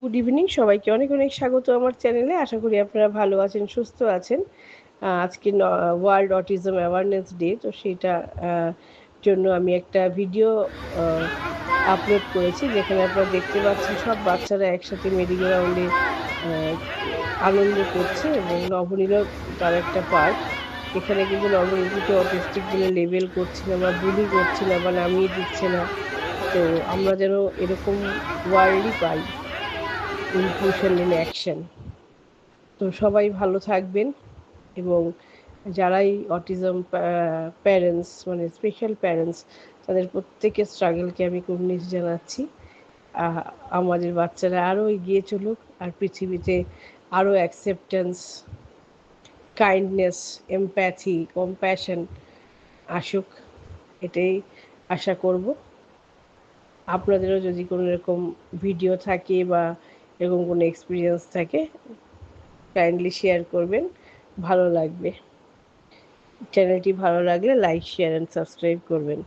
Good evening সবাইকে অনেক অনেক স্বাগত আমার চ্যানেলে। আশা করি আপনারা ভালো আছেন, সুস্থ আছেন। আজকে ওয়ার্ল্ড অটিজম অ্যাওয়ারনেস ডে, তো সেইটা জন্য আমি একটা ভিডিও আপলোড করেছি, যেখানে আপনারা দেখতে পাচ্ছেন সব বাচ্চারা একসাথে মেরিগো রাউন্ডে আনন্দ করছে, এবং নবনীলও তার একটা পার্ট। এখানে কিন্তু নবনীলকে অটিস্টিক বলে লেবেল করছে না বা বুলি করছে না বা নামিয়ে দিচ্ছে না। তো আমরা যেন এরকম ওয়ার্ল্ডই পাই, ইনক্লুশন ইন অ্যাকশন। তো সবাই ভালো থাকবেন, এবং যারাই অটিজম প্যারেন্টস, মানে স্পেশাল প্যারেন্টস, তাদের প্রত্যেকের স্ট্রাগলকে আমি কুর্নিশ জানাচ্ছি। আমাদের বাচ্চারা আরও এগিয়ে চলুক, আর পৃথিবীতে আরও অ্যাকসেপ্টেন্স, কাইন্ডনেস, এমপ্যাথি, কম্প্যাশন আসুক, এটাই আশা করব। আপনাদেরও যদি কোনো এরকম ভিডিও থাকে বা এরকম কোনো এক্সপিরিয়েন্স থাকে, কাইন্ডলি শেয়ার করবেন, ভালো লাগবে। চ্যানেলটি ভালো লাগলে লাইক, শেয়ার অ্যান্ড সাবস্ক্রাইব করবেন।